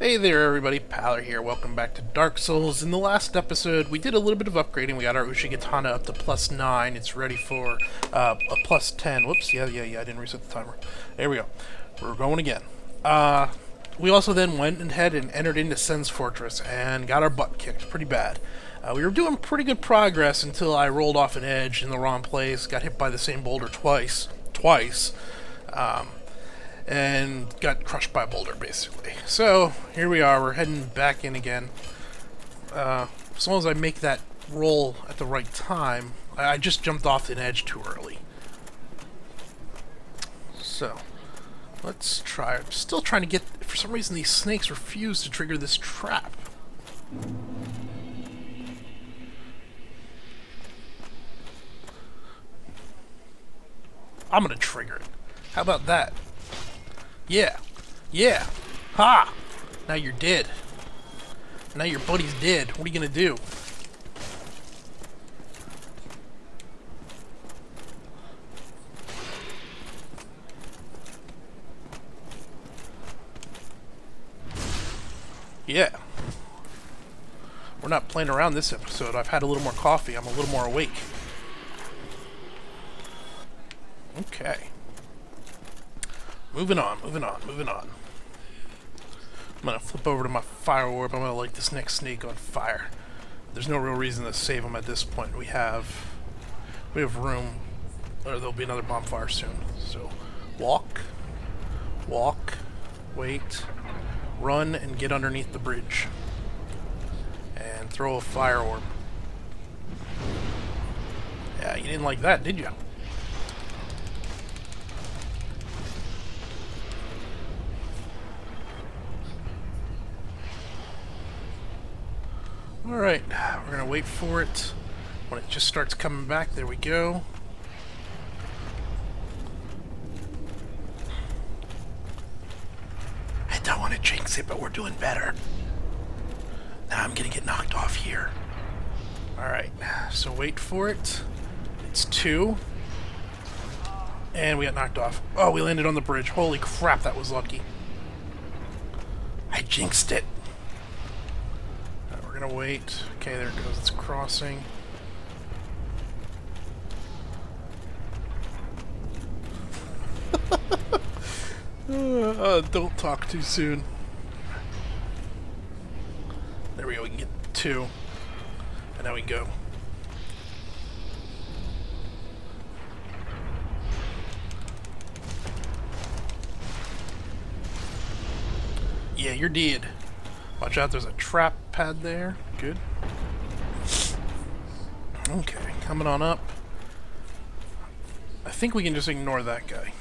Hey there everybody, Paler here, welcome back to Dark Souls. In the last episode, we did a little bit of upgrading. We got our Uchigatana up to +9. It's ready for a +10. Whoops, yeah, I didn't reset the timer. There we go. We're going again. We also then went ahead and entered into Sen's Fortress and got our butt kicked pretty bad. We were doing pretty good progress until I rolled off an edge in the wrong place, got hit by the same boulder twice, and got crushed by a boulder, basically. So, here we are, we're heading back in again. As long as I make that roll at the right time, I just jumped off an edge too early. So, let's try. I'm still trying to get... For some reason, these snakes refuse to trigger this trap. I'm gonna trigger it. How about that? Yeah. Yeah. Ha! Now you're dead. Now your buddy's dead. What are you gonna do? Yeah. We're not playing around this episode. I've had a little more coffee. I'm a little more awake. Okay. Moving on. I'm gonna flip over to my fire orb. I'm gonna light this next snake on fire. There's no real reason to save him at this point. We have room, or there'll be another bonfire soon. So, walk, wait, run, and get underneath the bridge. And throw a fire orb. Yeah, you didn't like that, did you? Alright, we're gonna wait for it. When it just starts coming back, there we go. I don't want to jinx it, but we're doing better. Now I'm gonna get knocked off here. Alright, so wait for it. It's 2. And we got knocked off. Oh, we landed on the bridge. Holy crap, that was lucky. I jinxed it. We're gonna wait. Okay, there it goes. It's crossing. Don't talk too soon. There we go. We can get 2. And now we go. Yeah, you're dead. Watch out, there's a trap pad there. Good. Okay, coming on up. I think we can just ignore that guy.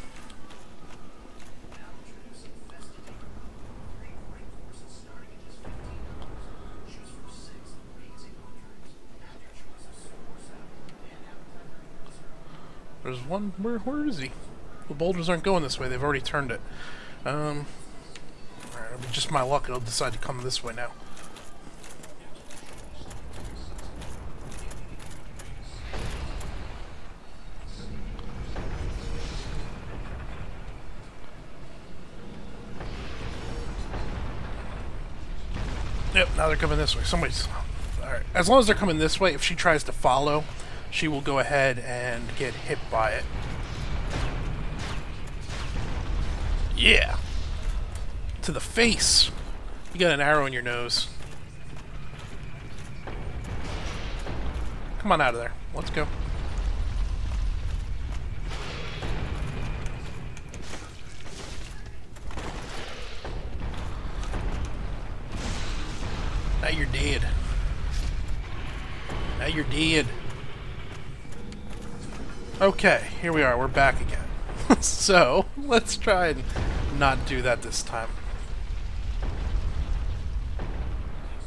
There's one. Where is he? The boulders aren't going this way. They've already turned it. Alright, it'll be just my luck. It'll decide to come this way now. Yep, now they're coming this way. Somebody's... Alright, as long as they're coming this way, if she tries to follow, she will go ahead and get hit by it. Yeah! To the face! You got an arrow in your nose. Come on out of there. Let's go. Now you're dead. Now you're dead. Okay, here we are. We're back again. So, let's try and not do that this time.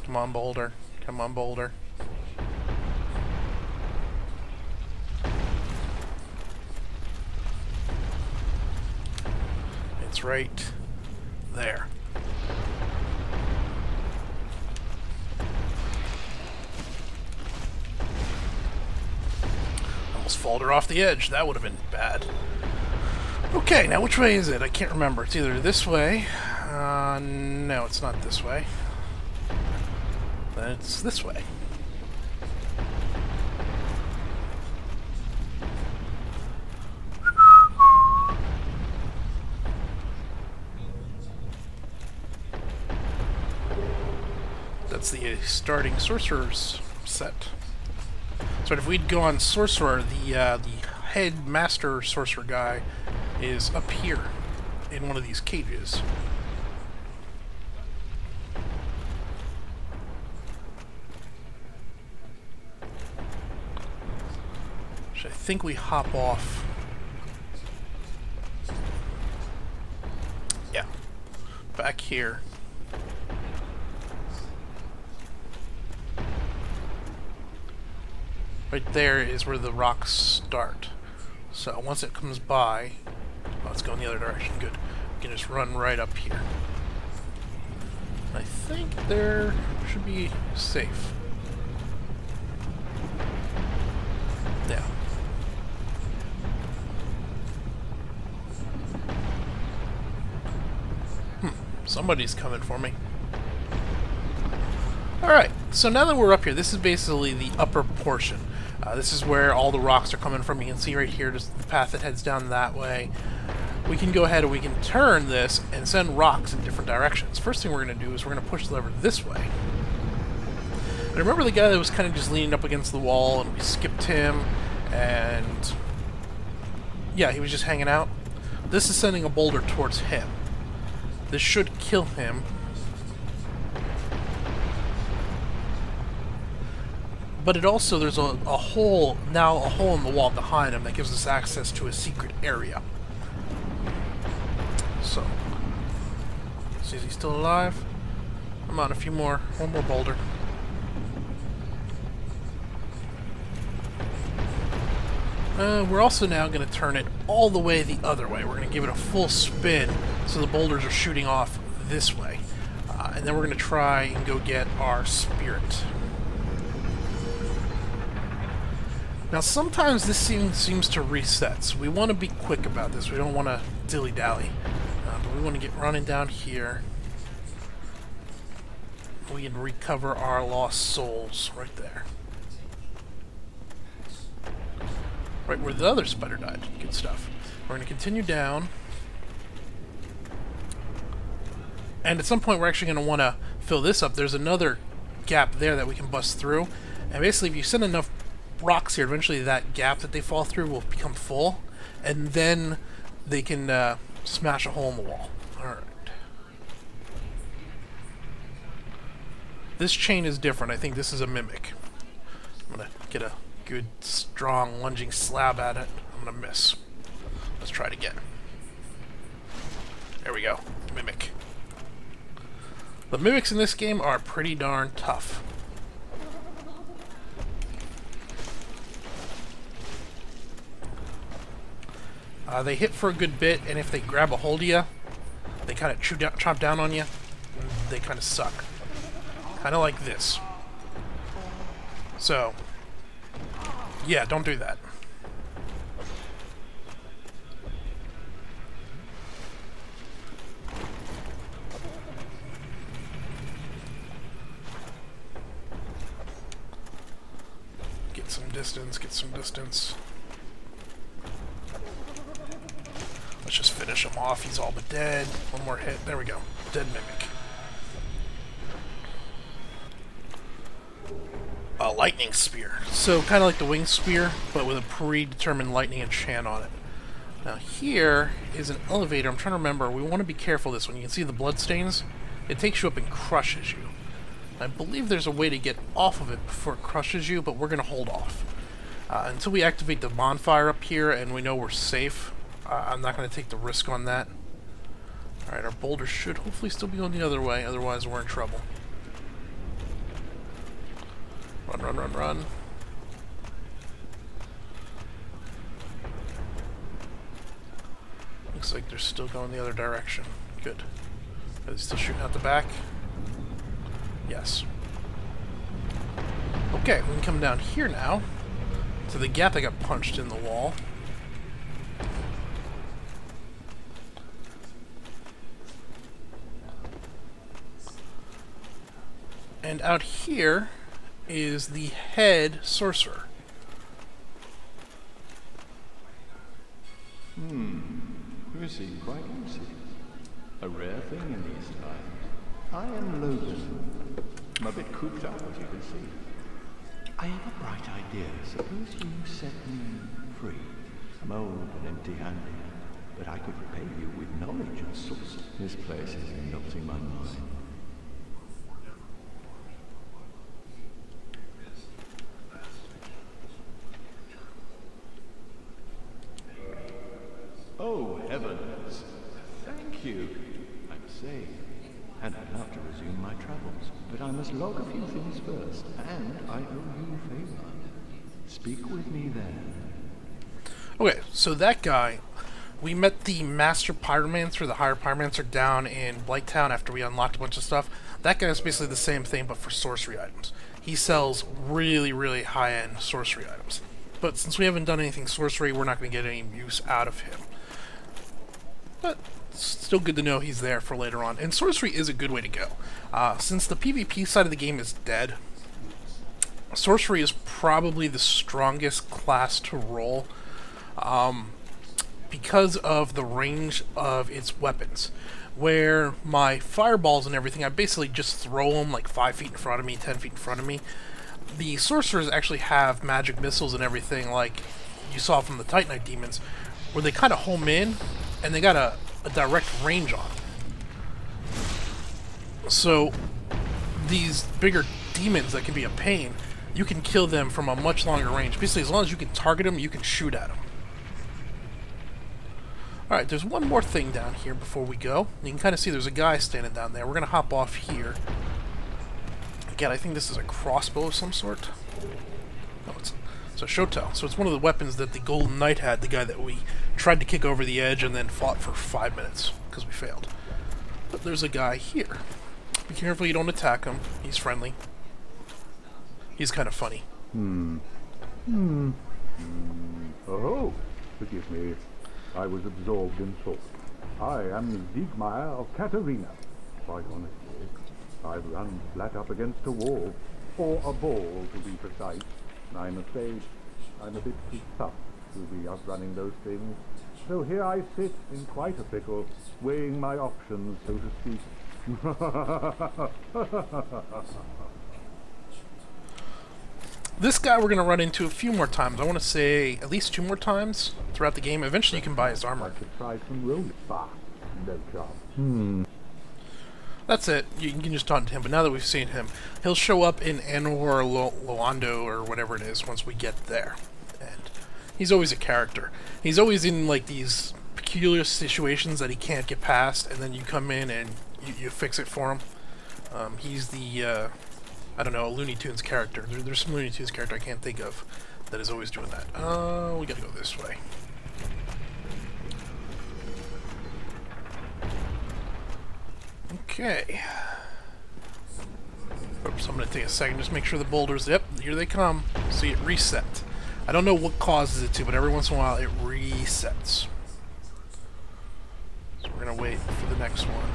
Come on, boulder. Come on, boulder. It's right there. Almost falled her off the edge. That would have been bad. Okay, now which way is it? I can't remember. It's either this way, No, it's not this way. Then it's this way. That's the starting sorcerer's set. So if we'd go on sorcerer, the head master sorcerer guy is up here in one of these cages. So I think we hop off. Yeah, back here. Right there is where the rocks start. So once it comes by, oh, it's going the other direction. Good. We can just run right up here. I think there should be safe. Yeah. Somebody's coming for me. Alright, so now that we're up here, this is basically the upper portion. This is where all the rocks are coming from. You can see right here, just the path that heads down that way. We can go ahead and we can turn this and send rocks in different directions. First thing we're going to do is we're going to push the lever this way. And remember the guy that was kind of just leaning up against the wall and we skipped him and... yeah, he was just hanging out. This is sending a boulder towards him. This should kill him. But it also, there's a hole, now a hole in the wall behind him that gives us access to a secret area. So, see, is he still alive? Come on, a few more, one more boulder. We're also now going to turn it all the way the other way. We're going to give it a full spin so the boulders are shooting off this way. And then we're going to try and go get our spirit. Now sometimes this seems to reset, so we want to be quick about this. We don't want to dilly-dally. But we want to get running down here. We can recover our lost souls right there. Right where the other spider died. Good stuff. We're going to continue down. And at some point we're actually going to want to fill this up. There's another gap there that we can bust through. And basically if you send enough rocks here, eventually that gap that they fall through will become full. And then they can smash a hole in the wall. Alright. This chain is different. I think this is a mimic. I'm going to get a good, strong, lunging slab at it. I'm going to miss. Let's try it again. There we go. Mimic. The mimics in this game are pretty darn tough. They hit for a good bit, and if they grab a hold of you, they kind of chomp down on you, and they kind of suck. Kind of like this. So, yeah, don't do that. Get some distance, get some distance. Let's just finish him off. He's all but dead. One more hit. There we go. Dead mimic. A lightning spear. So kind of like the wing spear, but with a predetermined lightning enchant on it. Now here is an elevator. I'm trying to remember. We want to be careful this one. You can see the bloodstains. It takes you up and crushes you. I believe there's a way to get off of it before it crushes you, but we're going to hold off. Until we activate the bonfire up here and we know we're safe. I'm not going to take the risk on that. Alright, our boulder should hopefully still be going the other way, otherwise we're in trouble. Run, run, run, run. Looks like they're still going the other direction. Good. Are they still shooting out the back? Yes. Okay, we can come down here now to the gap that got punched in the wall. And out here is the head sorcerer. Lucy, quite easy. A rare thing in these times. I am Logan. I'm a bit cooped up, as you can see. I have a bright idea. Suppose you set me free. I'm old and empty-handed, but I could repay you with knowledge and source. This place is melting my mind. Oh, heavens. Thank you. I'm safe. And I'd love to resume my travels. But I must log a few things first. And I owe you a favor. Speak with me then. Okay, so that guy, we met the Master Pyromancer, the Higher Pyromancer, down in Blighttown after we unlocked a bunch of stuff. That guy is basically the same thing, but for sorcery items. He sells really, really high-end sorcery items. But since we haven't done anything sorcery, we're not going to get any use out of him. But it's still good to know he's there for later on. And sorcery is a good way to go. Since the PvP side of the game is dead, sorcery is probably the strongest class to roll because of the range of its weapons. Where my fireballs and everything, I basically just throw them like 5 feet in front of me, 10 feet in front of me. The sorcerers actually have magic missiles and everything like you saw from the Titanite demons, where they kind of home in and they got a direct range on them. So these bigger demons that can be a pain, you can kill them from a much longer range. Basically, as long as you can target them, you can shoot at them. Alright, there's one more thing down here before we go. You can kind of see there's a guy standing down there. We're going to hop off here. Again, I think this is a crossbow of some sort. No, it's a Shoto. So it's one of the weapons that the Golden Knight had, the guy that we tried to kick over the edge and then fought for 5 minutes because we failed. But there's a guy here. Be careful you don't attack him. He's friendly. He's kind of funny. Oh, forgive me. I was absorbed in thought. I am Siegmeyer of Katarina. Quite honestly, I've run flat up against a wall, or a ball to be precise. I'm afraid I'm a bit too tough to be outrunning those things. So here I sit in quite a pickle, weighing my options, so to speak. This guy we're going to run into a few more times. I want to say at least 2 more times throughout the game. Eventually you can buy his armor. I could try some roll fast. No chance. That's it. You can just taunt him, but now that we've seen him, he'll show up in Anor Loando or whatever it is once we get there. And he's always a character. He's always in like these peculiar situations that he can't get past, and then you come in and you fix it for him. He's the, I don't know, a Looney Tunes character. There's some Looney Tunes character I can't think of that is always doing that. We gotta go this way. Okay. Oops, I'm gonna take a second, just make sure the boulders, yep, here they come. See it reset. I don't know what causes it to, but every once in a while it resets. So we're gonna wait for the next one.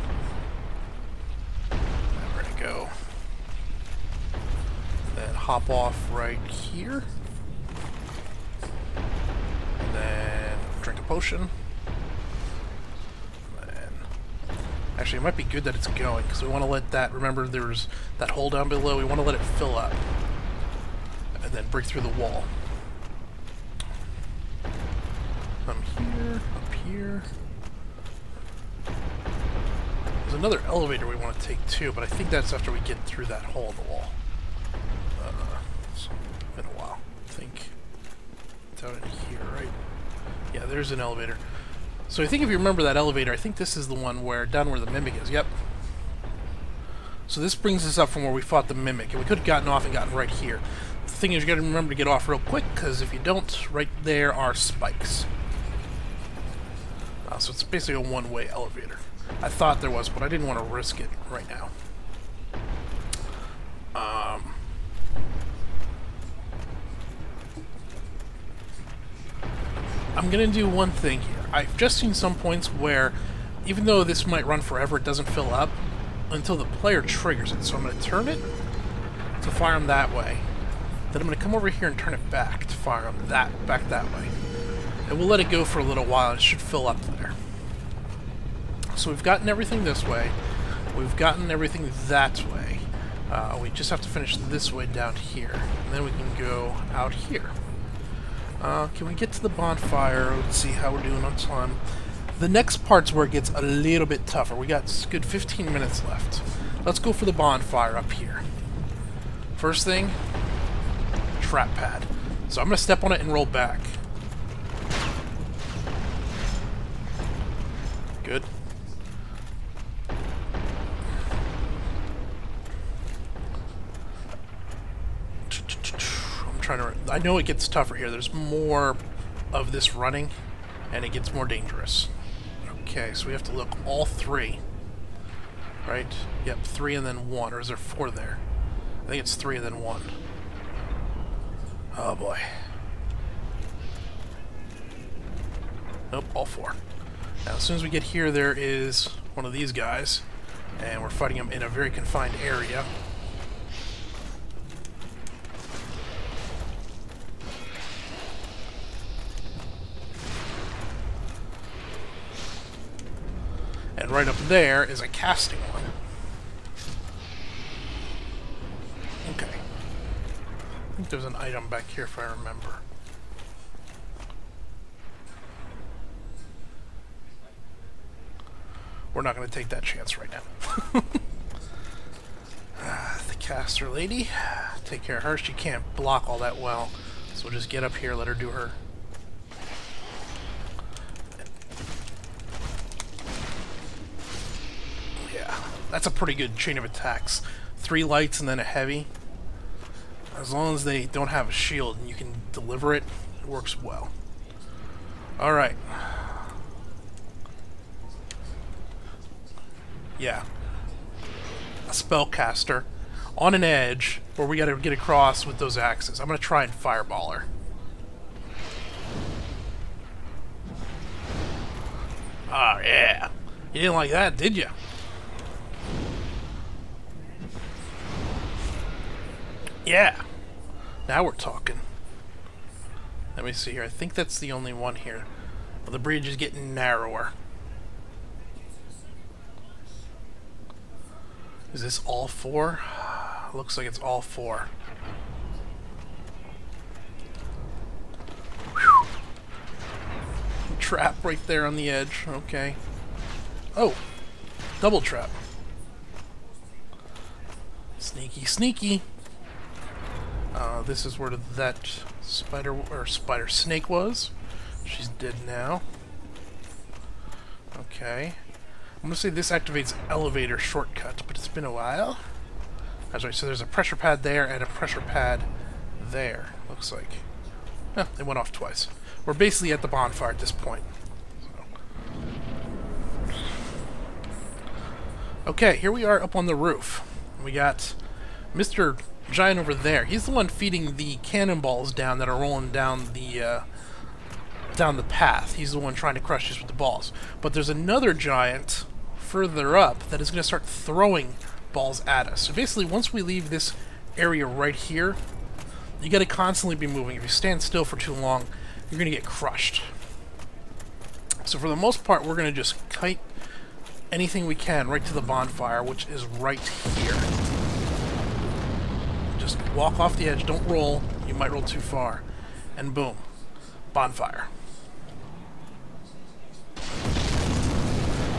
And we're gonna go. Then hop off right here. And then drink a potion. Actually, it might be good that it's going, because we want to let that, remember there's that hole down below, we want to let it fill up. And then break through the wall. I'm here, up here. There's another elevator we want to take too, but I think that's after we get through that hole in the wall. It's been a while. I think it's out in here, right? Yeah, there's an elevator. So I think if you remember that elevator, I think this is the one where, down where the Mimic is, yep. So this brings us up from where we fought the Mimic, and we could have gotten off and gotten right here. The thing is, you gotta remember to get off real quick, because if you don't, right there are spikes. So it's basically a one-way elevator. I thought there was, but I didn't want to risk it right now. I'm gonna do one thing here. I've just seen some points where, even though this might run forever, it doesn't fill up until the player triggers it. So I'm gonna turn it, to fire them that way. Then I'm going to come over here and turn it back to fire them back that way. And we'll let it go for a little while, and it should fill up there. So we've gotten everything this way. We've gotten everything that way. We just have to finish this way down here. And then we can go out here. Can we get to the bonfire? Let's see how we're doing on time. The next part's where it gets a little bit tougher. We got a good 15 minutes left. Let's go for the bonfire up here. First thing, trap pad. So I'm going to step on it and roll back. Good. I'm trying to... I know it gets tougher here. There's more of this running, and it gets more dangerous. Okay, so we have to look all three. Right? Yep, 3 and then 1. Or is there 4 there? I think it's 3 and then 1. Oh boy. Nope, all 4. Now, as soon as we get here, there is one of these guys, and we're fighting him in a very confined area. And right up there is a casting one. Okay. I think there's an item back here if I remember. We're not going to take that chance right now. The caster lady. Take care of her. She can't block all that well. So we'll just get up here, let her do her. Yeah, that's a pretty good chain of attacks. 3 lights and then a heavy. As long as they don't have a shield and you can deliver it, it works well. Alright. Yeah. A spellcaster on an edge where we gotta get across with those axes. I'm gonna try and fireball her. Oh yeah. You didn't like that, did you? Yeah. Now we're talking. Let me see here. I think that's the only one here. Well, the bridge is getting narrower. Is this all 4? Looks like it's all 4. Whew. Trap right there on the edge. Okay. Oh! Double trap. Sneaky, sneaky. This is where that spider snake was. She's dead now. Okay. I'm gonna say this activates elevator shortcut, but it's been a while. That's right, so there's a pressure pad there and a pressure pad there, looks like. Oh, they went off twice. We're basically at the bonfire at this point. So. Okay, here we are up on the roof. We got Mr. Giant over there. He's the one feeding the cannonballs down that are rolling down the path. He's the one trying to crush us with the balls. But there's another giant further up that is going to start throwing balls at us. So basically, once we leave this area right here, you got to constantly be moving. If you stand still for too long, you're going to get crushed. So for the most part, we're going to just kite anything we can right to the bonfire, which is right here. Just walk off the edge, don't roll. You might roll too far. And boom. Bonfire.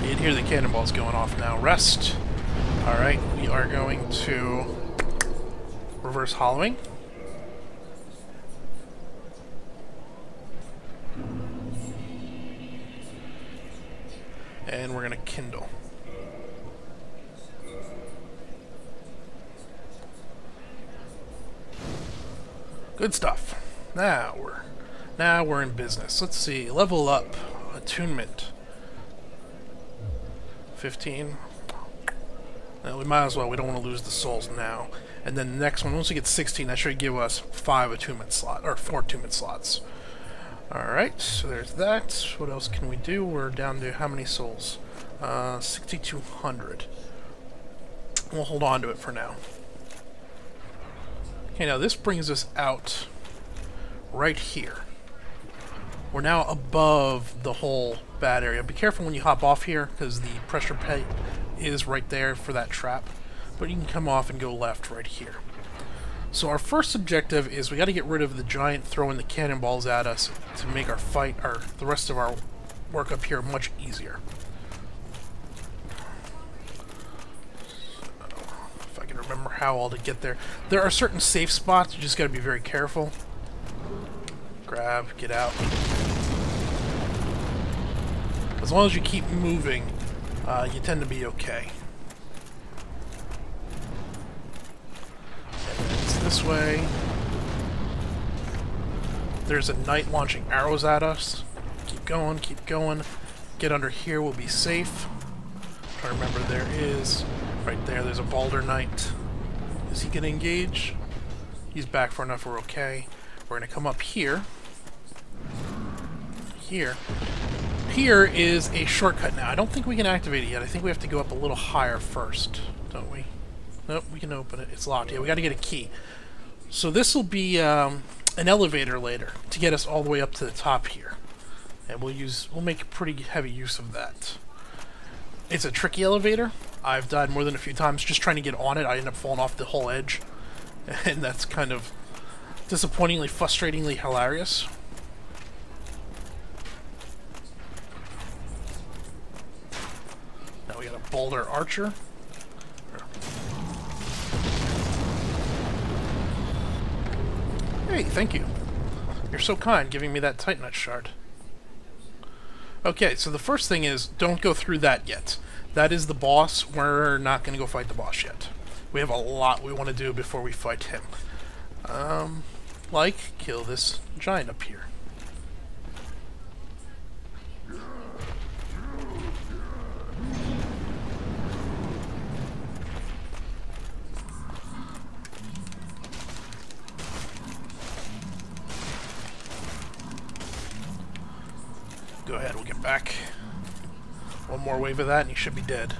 You can hear the cannonballs going off now. Rest. Alright, we are going to reverse hollowing. And we're going to kindle. Good stuff. Now we're in business. Let's see. Level up. Attunement. 15. Well, we might as well. We don't want to lose the souls now. And then the next one, once we get 16, that should give us 5 attunement slots, or 4 attunement slots. Alright, so there's that. What else can we do? We're down to how many souls? 6,200. We'll hold on to it for now. Okay, now this brings us out right here. We're now above the whole bad area. Be careful when you hop off here, because the pressure pipe is right there for that trap. But you can come off and go left right here. So our first objective is we got to get rid of the giant throwing the cannonballs at us to make our fight, or the rest of our work up here, much easier. If I can remember how all to get there. There are certain safe spots, you just got to be very careful. Grab, get out. As long as you keep moving, you tend to be okay. And it's this way. There's a knight launching arrows at us. Keep going, keep going. Get under here, we'll be safe. I remember there is, right there, there's a Balder Knight. Is he going to engage? He's back far enough, we're okay. We're going to come up here. Here is a shortcut now. I don't think we can activate it yet. I think we have to go up a little higher first, don't we? Nope, we can open it. It's locked. Yeah, we got to get a key. So this will be an elevator later to get us all the way up to the top here, and we'll make pretty heavy use of that. It's a tricky elevator. I've died more than a few times just trying to get on it. I end up falling off the whole edge, and that's kind of disappointingly, frustratingly hilarious. Now we got a Balder Archer. Hey, thank you. You're so kind, giving me that Titanite shard. Okay, so the first thing is, don't go through that yet. That is the boss. We're not going to go fight the boss yet. We have a lot we want to do before we fight him. Like, kill this giant up here. Go ahead, we'll get back. One more wave of that and you should be dead.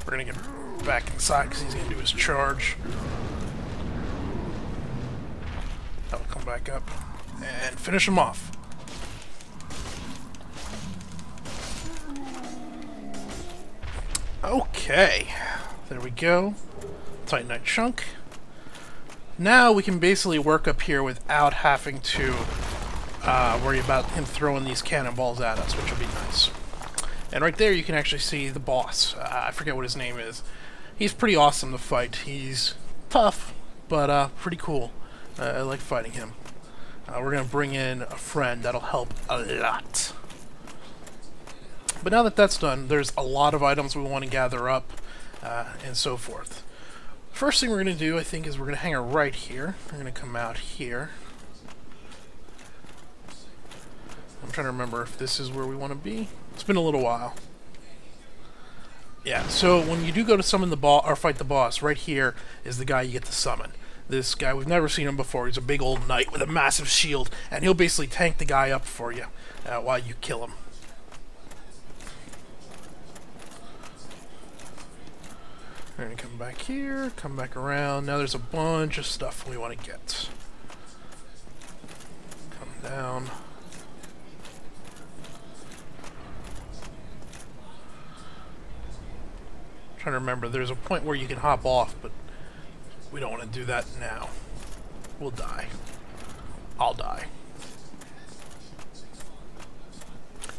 We're gonna get back inside because he's gonna do his charge. That'll come back up and finish him off. Okay, there we go. Titanite chunk. Now we can basically work up here without having to worry about him throwing these cannonballs at us, which will be nice. And right there you can actually see the boss. I forget what his name is. He's pretty awesome to fight. He's tough, but pretty cool. I like fighting him. We're going to bring in a friend. That'll help a lot. But now that that's done, there's a lot of items we want to gather up, and so forth. First thing we're going to do, I think, is we're going to hang her right here. We're going to come out here. I'm trying to remember if this is where we want to be. It's been a little while. Yeah, so when you do go to summon the boss, or fight the boss, right here is the guy you get to summon. This guy, we've never seen him before. He's a big old knight with a massive shield, and he'll basically tank the guy up for you while you kill him. We're going to come back here, come back around. Now there's a bunch of stuff we want to get. Come down. Trying to remember, there's a point where you can hop off, but we don't want to do that now. We'll die. I'll die.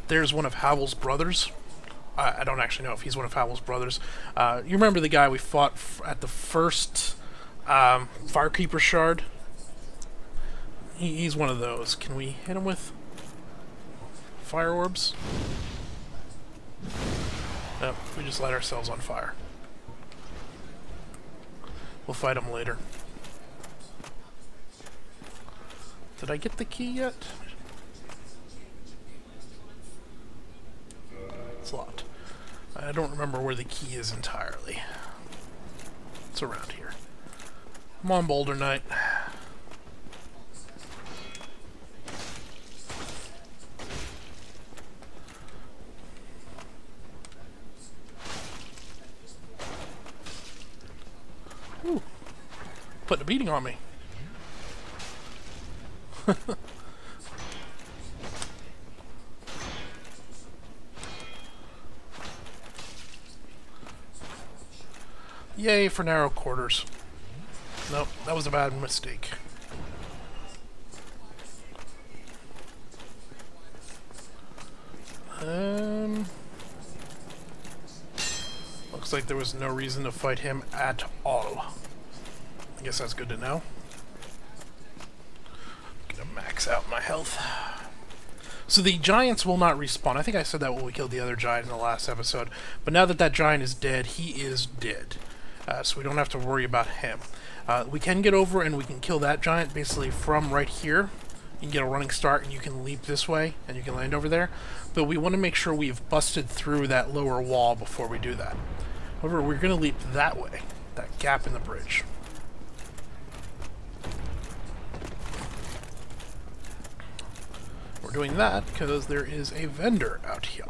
There's one of Havel's brothers. I don't actually know if he's one of Havel's brothers. You remember the guy we fought at the first Firekeeper shard? He's one of those. Can we hit him with fire orbs? No, we just light ourselves on fire. We'll fight him later. Did I get the key yet? It's locked. I don't remember where the key is entirely. It's around here. Come on, Boulder Knight. Ooh. Putting a beating on me. Yay for narrow quarters. Nope, that was a bad mistake. Looks like there was no reason to fight him at all. I guess that's good to know. Gonna max out my health. So the giants will not respawn. I think I said that when we killed the other giant in the last episode. But now that that giant is dead, he is dead. So we don't have to worry about him. We can get over and we can kill that giant basically from right here. You can get a running start and you can leap this way and you can land over there. But we want to make sure we've busted through that lower wall before we do that. However, we're going to leap that way, that gap in the bridge. We're doing that because there is a vendor out here.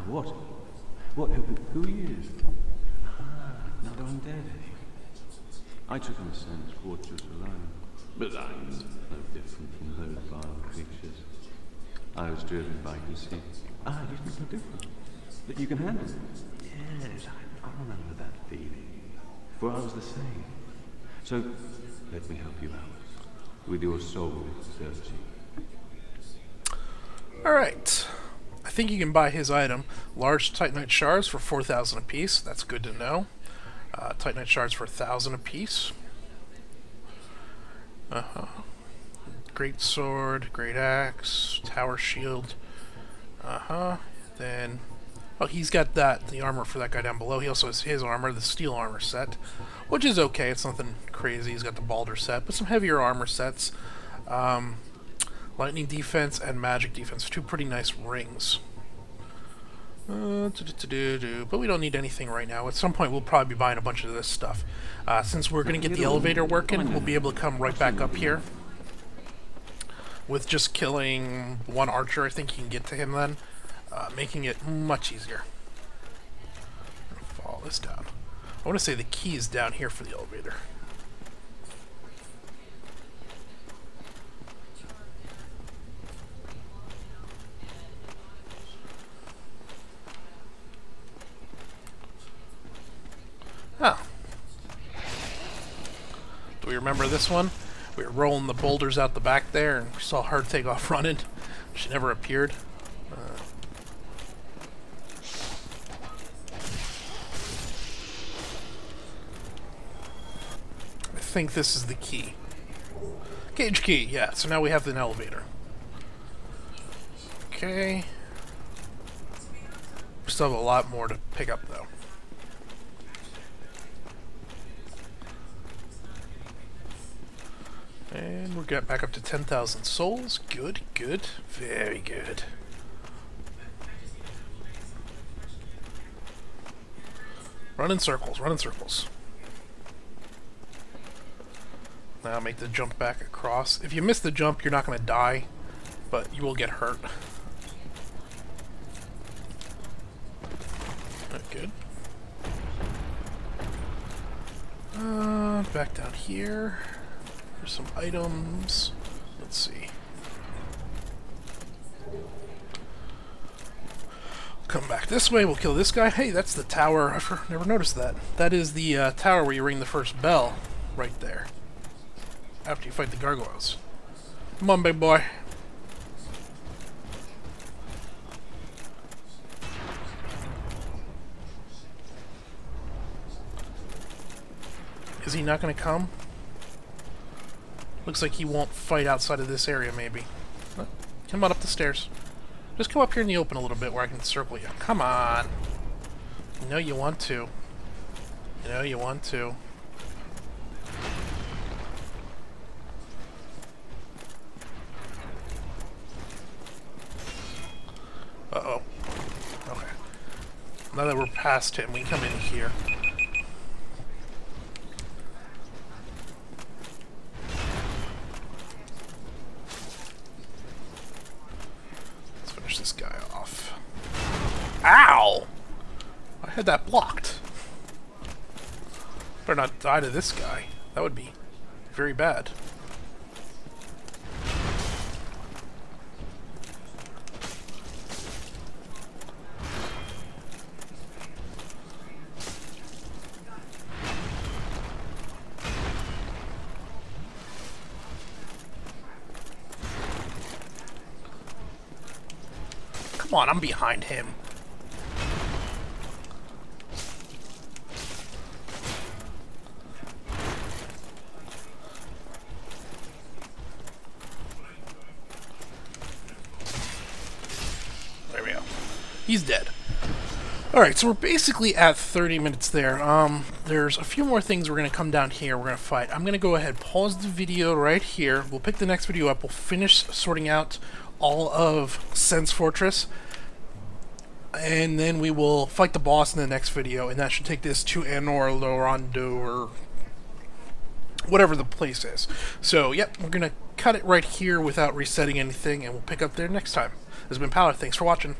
What? What? Who are you? Another undead. I took on a sense fortress alone, but I'm no different from those vile creatures. I was driven by conceit. You think no different? That you can handle it? Yes, I remember that feeling. For I was the same. So, let me help you out with your soul searching. Alright. I think you can buy his item. Large Titanite shards for 4,000 apiece. That's good to know. Titanite shards for 1,000 apiece. Great sword, great axe, tower shield. Then, oh, he's got the armor for that guy down below. He also has his armor, the steel armor set, which is okay. It's nothing crazy. He's got the Balder set, but some heavier armor sets. Lightning defense and magic defense. Two pretty nice rings. But we don't need anything right now. At some point, we'll probably be buying a bunch of this stuff. Since we're going to get the elevator working, we'll be able to come right back up here. With just killing one archer, I think you can get to him then. Making it much easier. Follow this down. I want to say the key is down here for the elevator. Oh. Do we remember this one? We were rolling the boulders out the back there, and we saw her take off running. She never appeared. I think this is the key. Cage key, yeah. So now we have an elevator. Okay. We still have a lot more to pick up, though. And we'll get back up to 10,000 souls. Good, good, very good. Run in circles, run in circles. Now make the jump back across. If you miss the jump, you're not going to die, but you will get hurt. Good. Back down here. There's some items. Let's see. Come back this way. We'll kill this guy. Hey, that's the tower. I never noticed that. That is the tower where you ring the first bell. Right there. After you fight the gargoyles. Come on, big boy. Is he not going to come? Looks like he won't fight outside of this area, maybe. Come on up the stairs. Just come up here in the open a little bit where I can circle you. Come on. You know you want to. You know you want to. Now that we're past him, we can come in here. Let's finish this guy off. Ow! I had that blocked. Better not die to this guy. That would be very bad. Come on, I'm behind him. There we go. He's dead. Alright, so we're basically at 30 minutes there. There's a few more things we're going to come down here. We're going to fight. I'm going to go ahead, pause the video right here. We'll pick the next video up. We'll finish sorting out all of Sense Fortress. And then we will fight the boss in the next video. And that should take this to Anor Londo or whatever the place is. So, yep, we're going to cut it right here without resetting anything. And we'll pick up there next time. This has been Paladin. Thanks for watching.